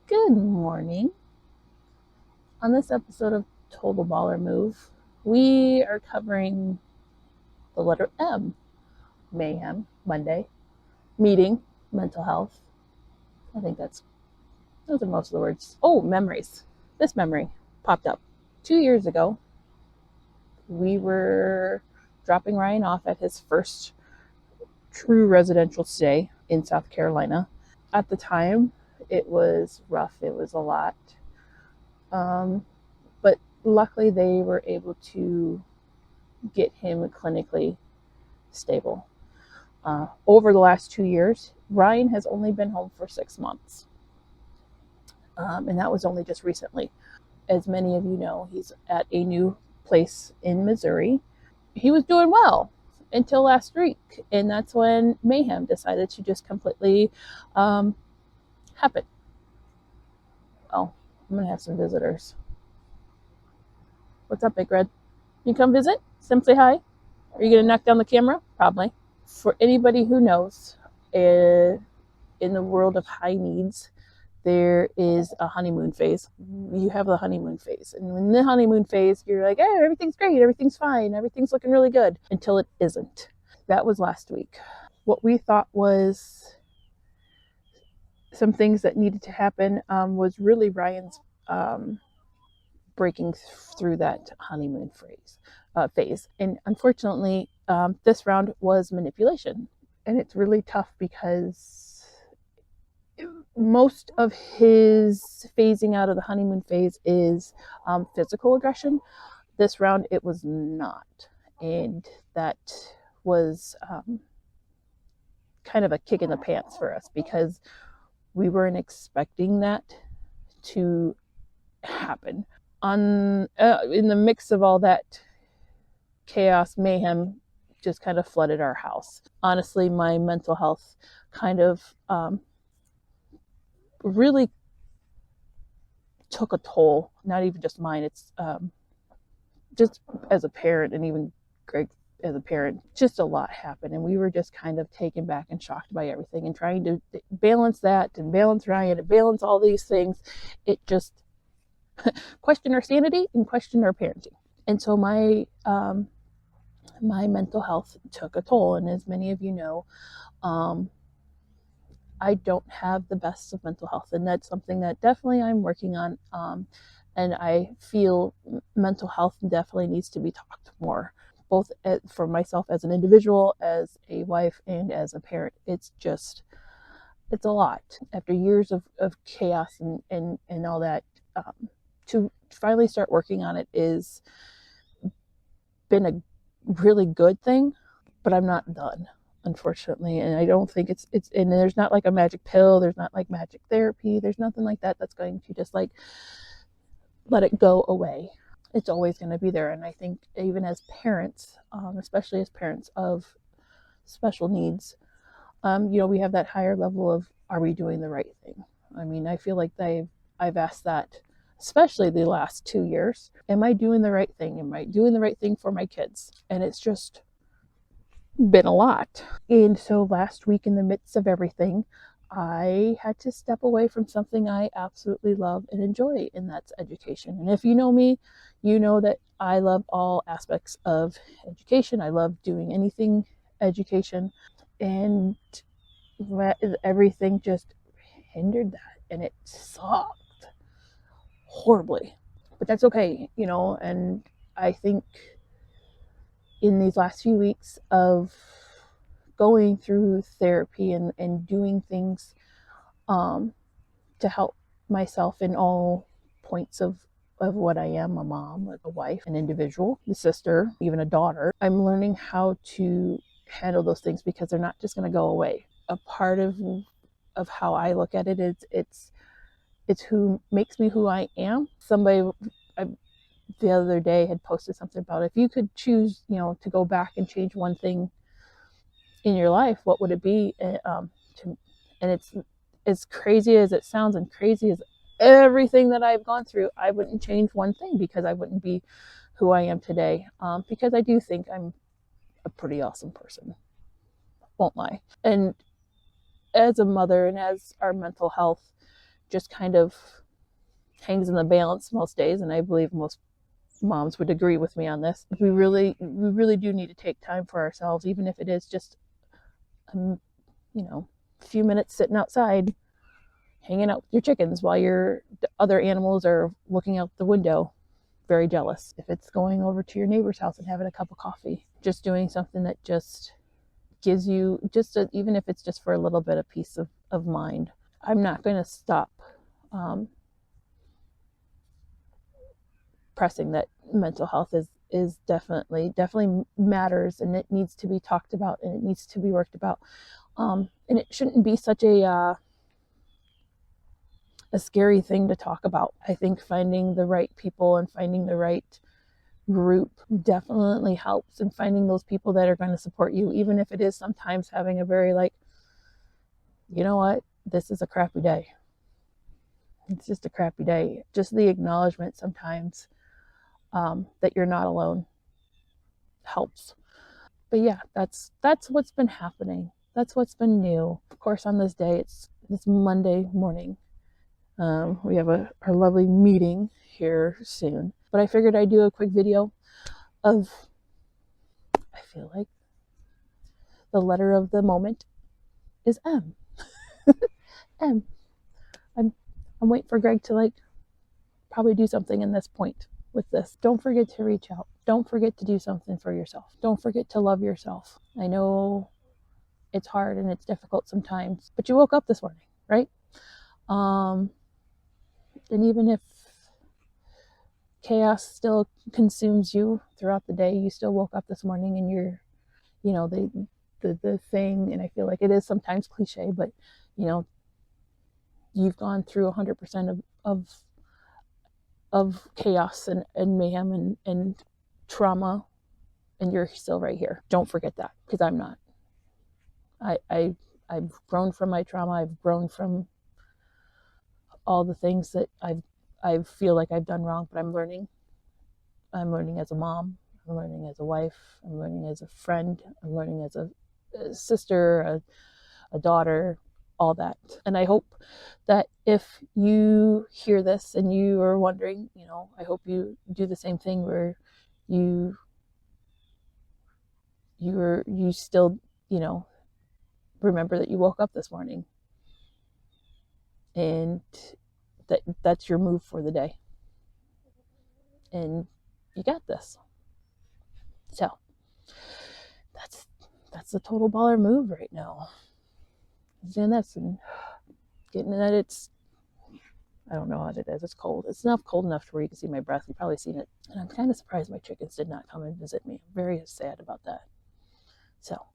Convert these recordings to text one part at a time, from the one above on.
Good morning. On this episode of Total Bauler Move, we are covering the letter M, mayhem, Monday, meeting, mental health. I think those are most of the words. Oh, memories. This memory popped up 2 years ago. We were dropping Ryan off at his first true residential stay in South Carolina. At the time, it was rough. It was a lot. But luckily, they were able to get him clinically stable. Over the last 2 years, Ryan has only been home for 6 months. And that was only just recently. As many of you know, he's at a new place in Missouri. He was doing well until last week, and that's when mayhem decided to just completely happen. Oh, I'm going to have some visitors. What's up, Big Red? You come visit? Come say hi? Are you going to knock down the camera? Probably. For anybody who knows, in the world of high needs, there is a honeymoon phase. You have the honeymoon phase. And in the honeymoon phase, you're like, hey, everything's great, everything's fine, everything's looking really good, until it isn't. That was last week. What we thought was some things that needed to happen was really Ryan's breaking through that honeymoon phase. And unfortunately, this round was manipulation. And it's really tough because most of his phasing out of the honeymoon phase is physical aggression. This round, it was not. And that was kind of a kick in the pants for us because we weren't expecting that to happen. In the mix of all that chaos, mayhem just kind of flooded our house. Honestly, my mental health kind of really took a toll. Not even just mine, it's just as a parent, and even Greg as a parent, just a lot happened, and we were just kind of taken back and shocked by everything, and trying to balance that and balance Ryan and balance all these things. It just questioned our sanity and questioned our parenting. And so my mental health took a toll, and as many of you know, I don't have the best of mental health, and that's something that definitely I'm working on. And I feel mental health definitely needs to be talked more, both for myself as an individual, as a wife, and as a parent. It's a lot. After years of chaos and all that, to finally start working on it is been a really good thing, but I'm not done, unfortunately. And I don't think it's and there's not like a magic pill, there's not like magic therapy, there's nothing like that that's going to just like let it go away. It's always going to be there. And I think even as parents, especially as parents of special needs, we have that higher level of, are we doing the right thing? I mean, I feel like I've asked that, especially the last 2 years. Am I doing the right thing? Am I doing the right thing for my kids? And it's just been a lot. And so last week, in the midst of everything, I had to step away from something I absolutely love and enjoy, and that's education. And if you know me, you know that I love all aspects of education. I love doing anything education, and everything just hindered that, and it sucked horribly. But that's okay, and I think in these last few weeks of going through therapy and doing things to help myself in all points of what I am, a mom, a wife, an individual, a sister, even a daughter. I'm learning how to handle those things because they're not just going to go away. A part of how I look at it is it's who makes me who I am. Somebody the other day had posted something about, if you could choose, to go back and change one thing in your life, what would it be? And it's as crazy as it sounds and crazy as everything that I've gone through, I wouldn't change one thing because I wouldn't be who I am today. Because I do think I'm a pretty awesome person. Won't lie. And as a mother and as our mental health just kind of hangs in the balance most days, and I believe most moms would agree with me on this. We really do need to take time for ourselves, even if it is just a few minutes sitting outside hanging out with your chickens while your other animals are looking out the window very jealous. If it's going over to your neighbor's house and having a cup of coffee, just doing something that just gives you even if it's just for a little bit of peace of mind. I'm not going to stop pressing that mental health is definitely matters, and it needs to be talked about, and it needs to be worked about, and it shouldn't be such a scary thing to talk about. I think finding the right people and finding the right group definitely helps, and finding those people that are going to support you, even if it is sometimes having a very you know what, this is a crappy day. It's just a crappy day. Just the acknowledgement sometimes that you're not alone helps. But yeah, that's what's been happening. That's what's been new. Of course, on this day, it's Monday morning. We have our lovely meeting here soon. But I figured I'd do a quick video of, I feel like the letter of the moment is M. M. I'm waiting for Greg to probably do something in this point with this. Don't forget to reach out. Don't forget to do something for yourself. Don't forget to love yourself. I know it's hard and it's difficult sometimes, but you woke up this morning, right? And even if chaos still consumes you throughout the day, you still woke up this morning and you're, the thing, and I feel like it is sometimes cliche, but you've gone through 100% of chaos and mayhem and trauma, and you're still right here. Don't forget that, because I'm not. I've grown from my trauma. I've grown from all the things that I feel like I've done wrong, but I'm learning. I'm learning as a mom. I'm learning as a wife. I'm learning as a friend. I'm learning as a sister, a daughter, all that. And I hope that if you hear this and you are wondering, I hope you do the same thing, where you still, remember that you woke up this morning, and that's your move for the day, and you got this. So that's the Total Bauler Move right now. Doing this and getting that. I don't know what it is. It's cold. It's cold enough to where you can see my breath. You've probably seen it. And I'm kind of surprised my chickens did not come and visit me. I'm very sad about that. So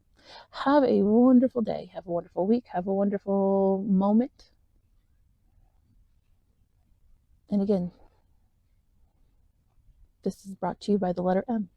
have a wonderful day. Have a wonderful week. Have a wonderful moment. And again, this is brought to you by the letter M.